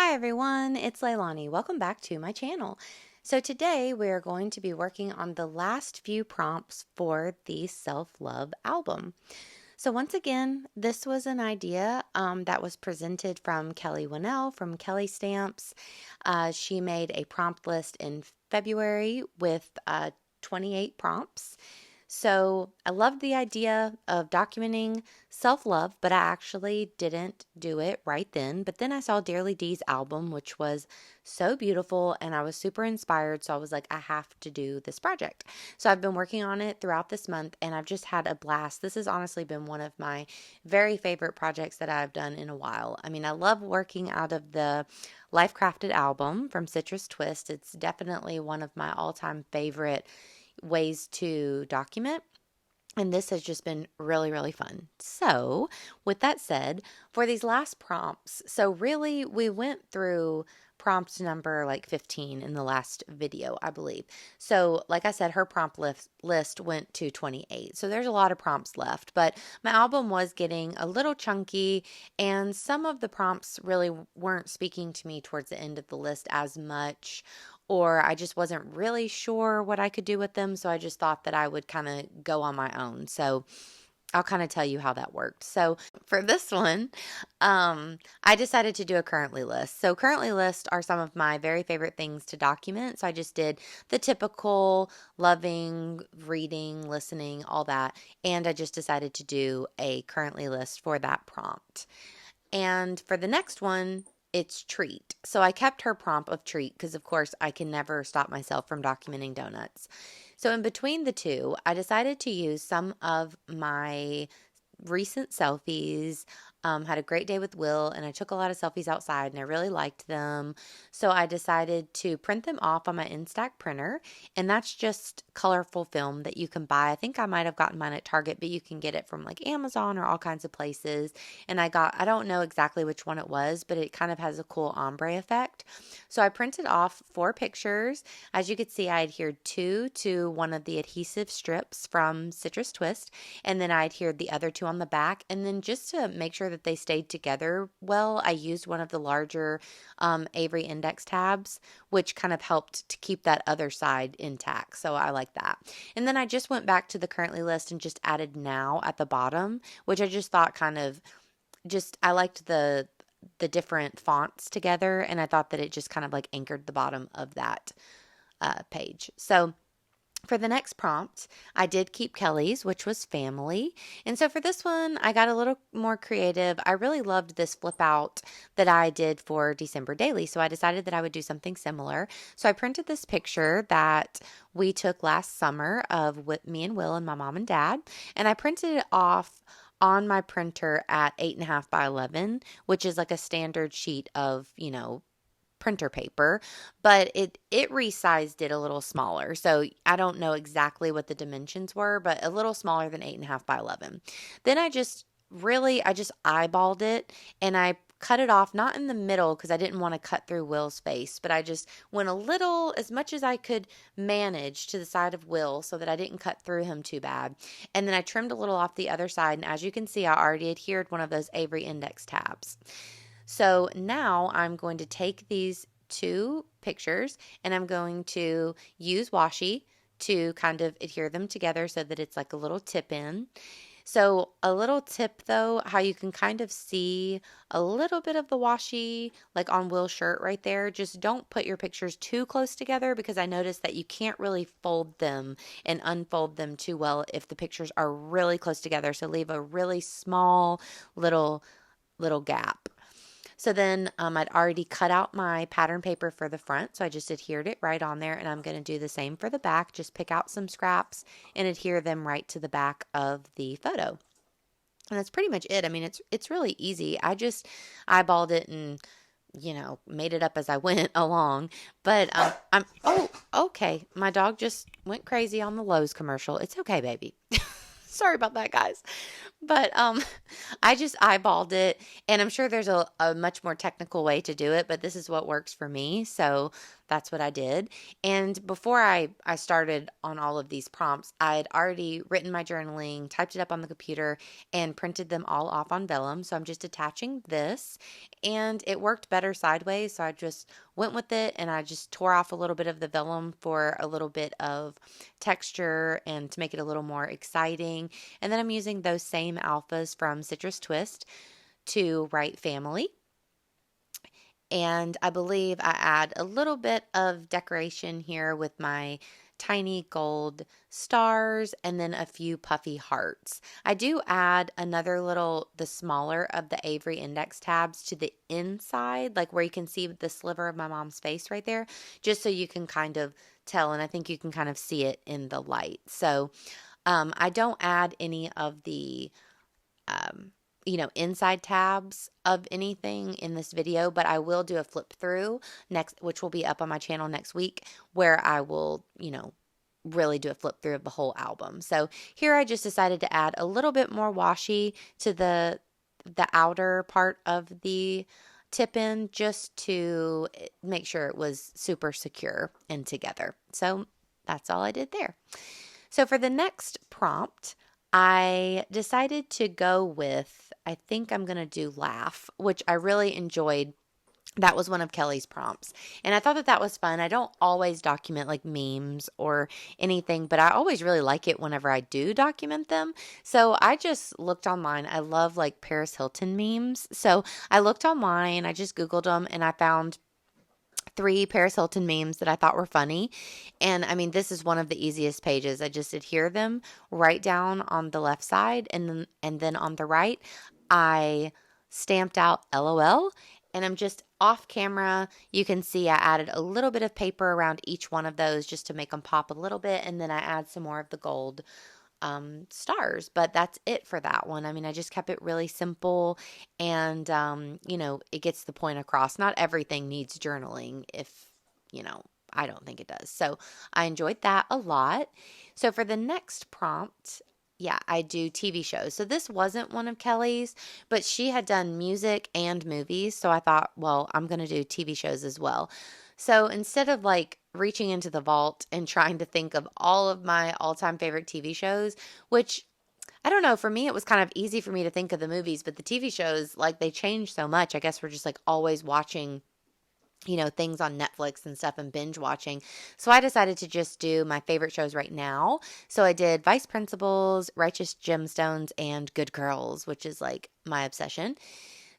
Hi everyone, it's Leilani. Welcome back to my channel. So today we're going to be working on the last few prompts for the self-love album. So once again, this was an idea that was presented from Kellie from Kellie Stamps. She made a prompt list in February with 28 prompts. So I loved the idea of documenting self-love, but I actually didn't do it right then. But then I saw Dearly Dee's album, which was so beautiful, and I was super inspired. So I was like, I have to do this project. So I've been working on it throughout this month, and I've just had a blast. This has honestly been one of my very favorite projects that I've done in a while. I mean, I love working out of the Life Crafted album from Citrus Twist. It's definitely one of my all-time favorite ways to document. And this has just been really, really fun. So, with that said, for these last prompts, so really we went through prompt number like 15 in the last video, I believe. So, like I said, her prompt list went to 28. So, there's a lot of prompts left, but my album was getting a little chunky, and some of the prompts really weren't speaking to me towards the end of the list as much, or I just wasn't really sure what I could do with them. So I just thought that I would kind of go on my own. So I'll kind of tell you how that worked. So for this one, I decided to do a currently list. So currently list are some of my very favorite things to document. So I just did the typical loving, reading, listening, all that. And I just decided to do a currently list for that prompt. And for the next one, it's treat. So I kept her prompt of treat because, of course, I can never stop myself from documenting donuts. So in between the two, I decided to use some of my recent selfies. Had a great day with Will, and I took a lot of selfies outside, and I really liked them. So I decided to print them off on my Instax printer, and that's just colorful film that you can buy. I think I might have gotten mine at Target, but you can get it from like Amazon or all kinds of places. And I don't know exactly which one it was, but it kind of has a cool ombre effect. So I printed off 4 pictures. As you can see, I adhered 2 to one of the adhesive strips from Citrus Twist, and then I adhered the other 2 on the back. And then just to make sure that they stayed together well, I used one of the larger Avery index tabs, which kind of helped to keep that other side intact. So I like that. And then I just went back to the currently list and just added now at the bottom, which I just thought I liked the different fonts together, and I thought that it just kind of like anchored the bottom of that page. So for the next prompt, I did keep Kellie's, which was family. And so for this one, I got a little more creative. I really loved this flip out that I did for December Daily. So I decided that I would do something similar. So I printed this picture that we took last summer of me and Will and my mom and dad. And I printed it off on my printer at 8.5 by 11, which is like a standard sheet of, printer paper, but it resized it a little smaller. So I don't know exactly what the dimensions were, but a little smaller than 8.5 by 11. Then I just eyeballed it, and I cut it off, not in the middle because I didn't want to cut through Will's face, but I just went a little, as much as I could manage, to the side of Will so that I didn't cut through him too bad. And then I trimmed a little off the other side, and as you can see, I already adhered one of those Avery index tabs. So now I'm going to take these 2 pictures, and I'm going to use washi to kind of adhere them together so that it's like a little tip in. So a little tip though, how you can kind of see a little bit of the washi like on Will's shirt right there. Just don't put your pictures too close together, because I noticed that you can't really fold them and unfold them too well if the pictures are really close together. So leave a really small little gap. So then I'd already cut out my pattern paper for the front, so I just adhered it right on there, and I'm going to do the same for the back. Just pick out some scraps and adhere them right to the back of the photo. And that's pretty much it. I mean, it's really easy. I just eyeballed it and, made it up as I went along. But okay. My dog just went crazy on the Lowe's commercial. It's okay, baby. Sorry about that, guys. But I just eyeballed it, and I'm sure there's a much more technical way to do it, but this is what works for me. So that's what I did. And before I started on all of these prompts, I had already written my journaling, typed it up on the computer, and printed them all off on vellum. So I'm just attaching this, and it worked better sideways. So I just went with it, and I just tore off a little bit of the vellum for a little bit of texture and to make it a little more exciting. And then I'm using those same alphas from Citrus Twist to write family. And I believe I add a little bit of decoration here with my tiny gold stars and then a few puffy hearts. I do add another little, the smaller of the Avery index tabs to the inside, like where you can see the sliver of my mom's face right there, just so you can kind of tell. And I think you can kind of see it in the light. So I don't add any of the um, inside tabs of anything in this video, but I will do a flip through next, which will be up on my channel next week, where I will, really do a flip through of the whole album. So here I just decided to add a little bit more washi to the outer part of the tip in, just to make sure it was super secure and together. So that's all I did there. So for the next prompt, I decided to go with, I think I'm going to do laugh, which I really enjoyed. That was one of Kellie's prompts. And I thought that that was fun. I don't always document like memes or anything, but I always really like it whenever I do document them. So I just looked online. I love like Paris Hilton memes. So I looked online, I just Googled them, and I found 3 Paris Hilton memes that I thought were funny. And I mean, this is one of the easiest pages. I just adhere them right down on the left side, and then on the right, I stamped out LOL. And I'm just off camera. You can see I added a little bit of paper around each one of those just to make them pop a little bit. And then I add some more of the gold stars, but that's it for that one. I mean, I just kept it really simple, and it gets the point across. Not everything needs journaling, if I don't think it does. So I enjoyed that a lot. So for the next prompt, yeah, I do TV shows. So this wasn't one of Kellie's, but she had done music and movies. So I thought, well, I'm going to do TV shows as well. So instead of like reaching into the vault and trying to think of all of my all-time favorite TV shows, which I don't know, for me it was kind of easy for me to think of the movies, but the TV shows, like, they change so much. I guess we're just like always watching things on Netflix and stuff and binge watching. So I decided to just do my favorite shows right now. So I did Vice Principals, Righteous Gemstones, and Good Girls, which is like my obsession.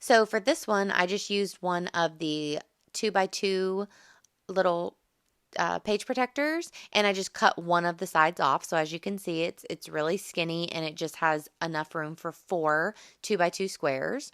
So for this one, I just used one of the 2x2 little page protectors, and I just cut one of the sides off. So as you can see, it's really skinny, and it just has enough room for 4 2x2 squares.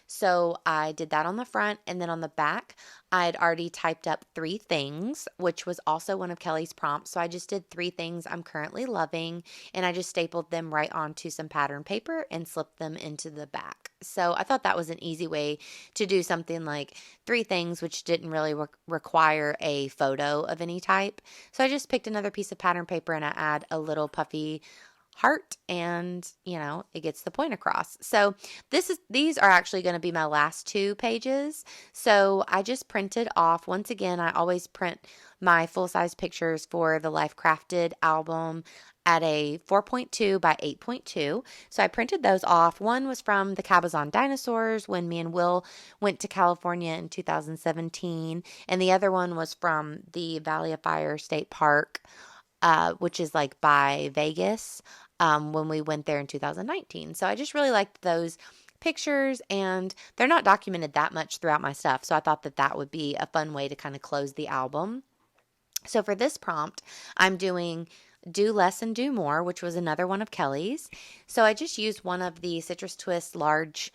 So I did that on the front, and then on the back, I'd already typed up 3 things, which was also one of Kellie's prompts. So I just did 3 things I'm currently loving, and I just stapled them right onto some pattern paper and slipped them into the back. So I thought that was an easy way to do something like 3 things, which didn't really require a photo of any type. So I just picked another piece of pattern paper, and I add a little puffy heart, and it gets the point across. So these are actually going to be my last 2 pages. So I just printed off, once again, I always print my full-size pictures for the Life Crafted album at a 4.2 by 8.2. So I printed those off. One was from the Cabazon dinosaurs when me and Will went to California in 2017, and the other one was from the Valley of Fire State Park, which is like by Vegas, when we went there in 2019. So I just really liked those pictures, and they're not documented that much throughout my stuff. So I thought that that would be a fun way to kind of close the album. So for this prompt, I'm doing Do Less and Do More, which was another one of Kellie's. So I just used one of the Citrus Twist large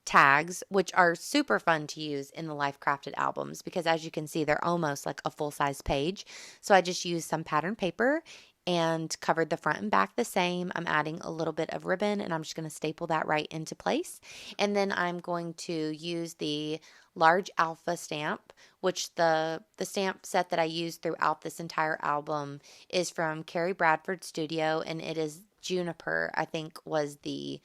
tags, which are super fun to use in the Life Crafted albums, because as you can see, they're almost like a full-size page. So I just used some pattern paper and covered the front and back the same. I'm adding a little bit of ribbon, and I'm just going to staple that right into place. And then I'm going to use the large alpha stamp, which the stamp set that I used throughout this entire album is from Carrie Bradford Studio, and it is Juniper, I think was the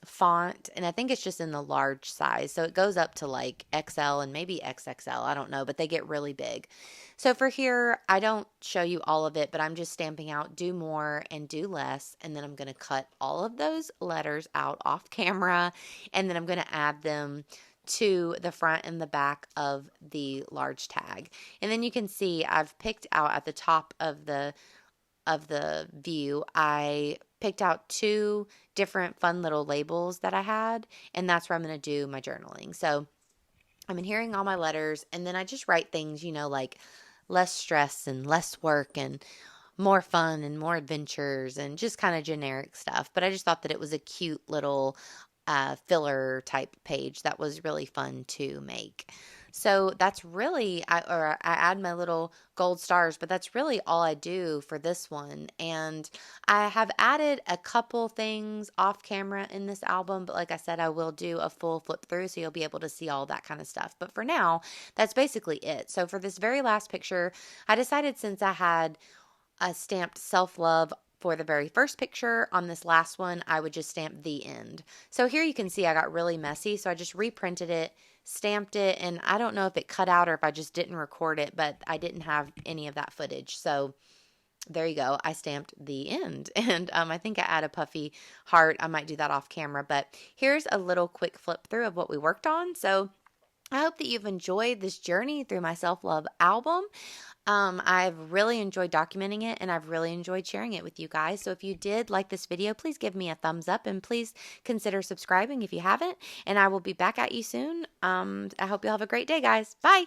font, and I think it's just in the large size. So it goes up to like XL and maybe XXL. I don't know, but they get really big. So for here, I don't show you all of it, but I'm just stamping out do more and do less. And then I'm going to cut all of those letters out off camera. And then I'm going to add them to the front and the back of the large tag. And then you can see I've picked out at the top of the view, I picked out 2 different fun little labels that I had, and that's where I'm going to do my journaling. So I'm adhering all my letters, and then I just write things, like less stress and less work and more fun and more adventures and just kind of generic stuff. But I just thought that it was a cute little filler type page that was really fun to make. So that's really, I add my little gold stars, but that's really all I do for this one. And I have added a couple things off camera in this album, but like I said, I will do a full flip through so you'll be able to see all that kind of stuff. But for now, that's basically it. So for this very last picture, I decided since I had stamped self-love for the very first picture, on this last one, I would just stamp the end. So here you can see I got really messy, so I just reprinted it, stamped it, and I don't know if it cut out or if I just didn't record it, but I didn't have any of that footage. So there you go. I stamped the end. And I think I add a puffy heart. I might do that off camera, but here's a little quick flip through of what we worked on. So I hope that you've enjoyed this journey through my self-love album. I've really enjoyed documenting it, and I've really enjoyed sharing it with you guys. So if you did like this video, please give me a thumbs up, and please consider subscribing if you haven't. And I will be back at you soon. I hope you have a great day, guys. Bye.